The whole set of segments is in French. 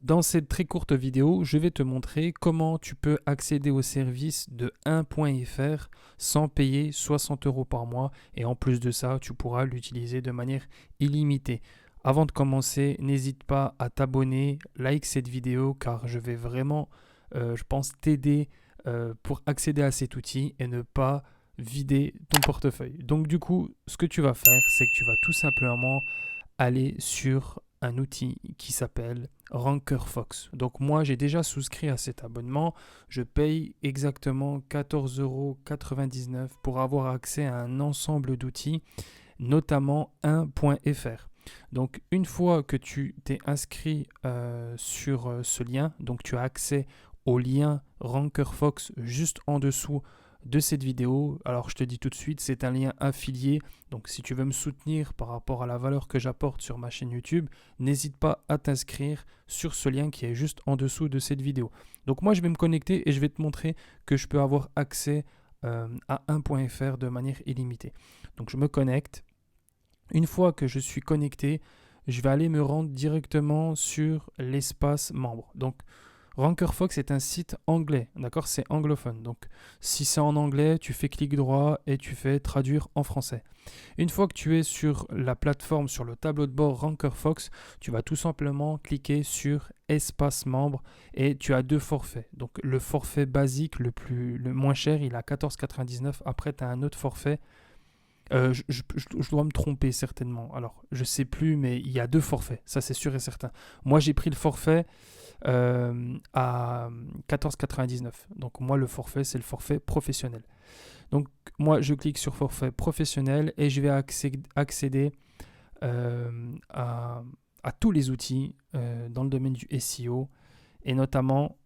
Dans cette très courte vidéo, je vais te montrer comment tu peux accéder au service de 1.fr sans payer 60 € par mois et en plus de ça, tu pourras l'utiliser de manière illimitée. Avant de commencer, n'hésite pas à t'abonner, like cette vidéo car je vais vraiment, je pense, t'aider pour accéder à cet outil et ne pas vider ton portefeuille. Donc du coup, ce que tu vas faire, c'est que tu vas tout simplement aller sur un outil qui s'appelle RankerFox. Donc moi, j'ai déjà souscrit à cet abonnement. Je paye exactement 14,99 € pour avoir accès à un ensemble d'outils, notamment 1.fr. Donc une fois que tu t'es inscrit sur ce lien, donc tu as accès au lien RankerFox juste en dessous de cette vidéo. Alors je te dis tout de suite, c'est un lien affilié. Donc si tu veux me soutenir par rapport à la valeur que j'apporte sur ma chaîne YouTube, n'hésite pas à t'inscrire sur ce lien qui est juste en dessous de cette vidéo. Donc moi je vais me connecter et je vais te montrer que je peux avoir accès à 1.fr de manière illimitée. Donc je me connecte. Une fois que je suis connecté, je vais aller me rendre directement sur l'espace membre. Donc RankerFox est un site anglais, d'accord? C'est anglophone. Donc, si c'est en anglais, tu fais clic droit et tu fais traduire en français. Une fois que tu es sur la plateforme, sur le tableau de bord RankerFox, tu vas tout simplement cliquer sur espace membre et tu as deux forfaits. Donc, le forfait basique, le moins cher, il a 14,99 €. Après, tu as un autre forfait. Je dois me tromper certainement. Alors, je sais plus, mais il y a deux forfaits. Ça, c'est sûr et certain. Moi, j'ai pris le forfait à 14,99 €. Donc moi, le forfait, c'est le forfait professionnel. Donc moi, je clique sur forfait professionnel et je vais accéder à tous les outils dans le domaine du SEO et notamment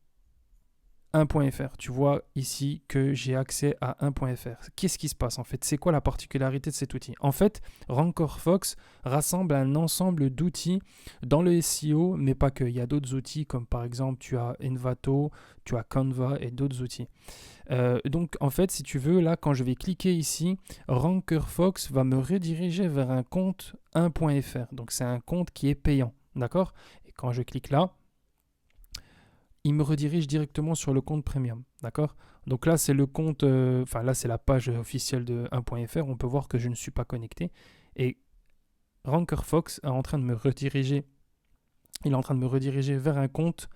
1.fr. Tu vois ici que j'ai accès à 1.fr. Qu'est-ce qui se passe en fait? C'est quoi la particularité de cet outil? En fait, RankerFox rassemble un ensemble d'outils dans le SEO, mais pas que. Il y a d'autres outils comme par exemple tu as Envato, tu as Canva et d'autres outils. Donc en fait, si tu veux, là quand je vais cliquer ici, RankerFox va me rediriger vers un compte 1.fr. Donc c'est un compte qui est payant. D'accord? Et quand je clique là, il me redirige directement sur le compte premium. D'accord? Donc là, c'est le compte, là, c'est la page officielle de 1.fr. On peut voir que je ne suis pas connecté. Et RankerFox est en train de me rediriger. Il est en train de me rediriger vers un compte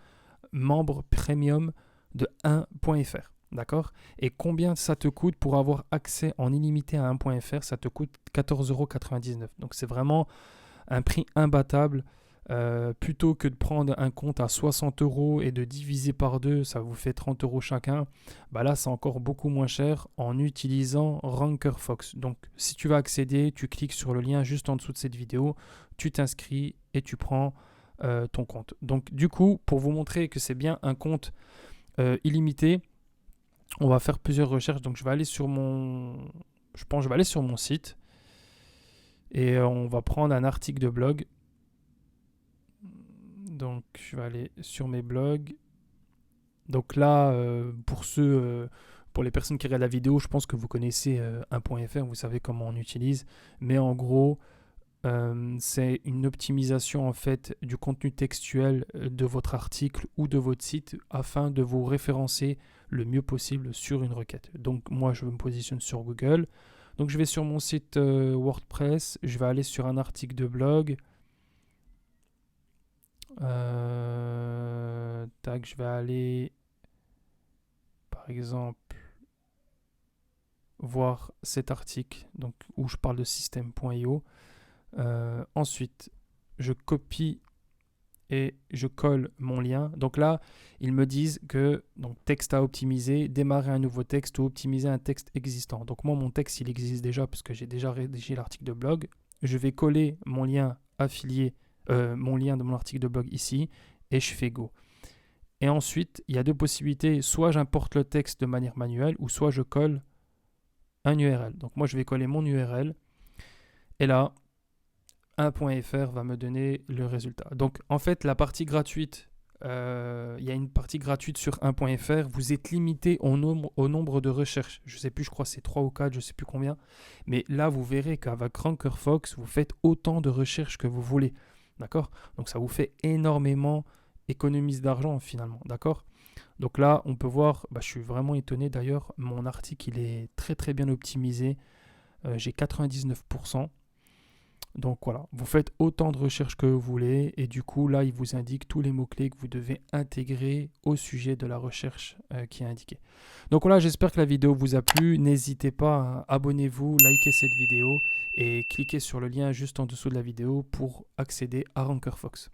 membre premium de 1.fr. D'accord? Et combien ça te coûte pour avoir accès en illimité à 1.fr? Ça te coûte 14,99 €. Donc c'est vraiment un prix imbattable. Plutôt que de prendre un compte à 60 € et de diviser par deux, ça vous fait 30 € chacun, bah là c'est encore beaucoup moins cher en utilisant RankerFox. Donc si tu vas accéder, tu cliques sur le lien juste en dessous de cette vidéo, tu t'inscris et tu prends ton compte. Donc du coup, pour vous montrer que c'est bien un compte illimité, on va faire plusieurs recherches. Donc je vais aller sur je vais aller sur mon site et on va prendre un article de blog. Donc, je vais aller sur mes blogs. Donc là, pour les personnes qui regardent la vidéo, je pense que vous connaissez 1.fr, vous savez comment on utilise. Mais en gros, c'est une optimisation en fait du contenu textuel de votre article ou de votre site afin de vous référencer le mieux possible sur une requête. Donc moi, je me positionne sur Google. Donc je vais sur mon site WordPress, je vais aller sur un article de blog. Tac, je vais aller, par exemple, voir cet article donc, où je parle de système.io. Ensuite, je copie et je colle mon lien. Donc là, ils me disent que donc, texte à optimiser, démarrer un nouveau texte ou optimiser un texte existant. Donc moi, mon texte, il existe déjà parce que j'ai déjà rédigé l'article de blog. Je vais coller mon lien affilié, mon lien de mon article de blog ici et je fais Go. Et ensuite, il y a deux possibilités. Soit j'importe le texte de manière manuelle ou soit je colle un URL. Donc moi, je vais coller mon URL. Et là, 1.fr va me donner le résultat. Donc en fait, la partie gratuite, il y a une partie gratuite sur 1.fr. Vous êtes limité au nombre de recherches. Je ne sais plus, je crois que c'est 3 ou 4, je ne sais plus combien. Mais là, vous verrez qu'avec RankerFox, vous faites autant de recherches que vous voulez. D'accord? Donc ça vous fait énormément économise d'argent finalement, d'accord? Donc là, on peut voir, je suis vraiment étonné d'ailleurs, mon article il est très très bien optimisé. J'ai 99%. Donc voilà, vous faites autant de recherches que vous voulez et du coup là il vous indique tous les mots-clés que vous devez intégrer au sujet de la recherche qui est indiquée. Donc voilà, j'espère que la vidéo vous a plu. N'hésitez pas, hein, abonnez-vous, likez cette vidéo et cliquez sur le lien juste en dessous de la vidéo pour accéder à RankerFox.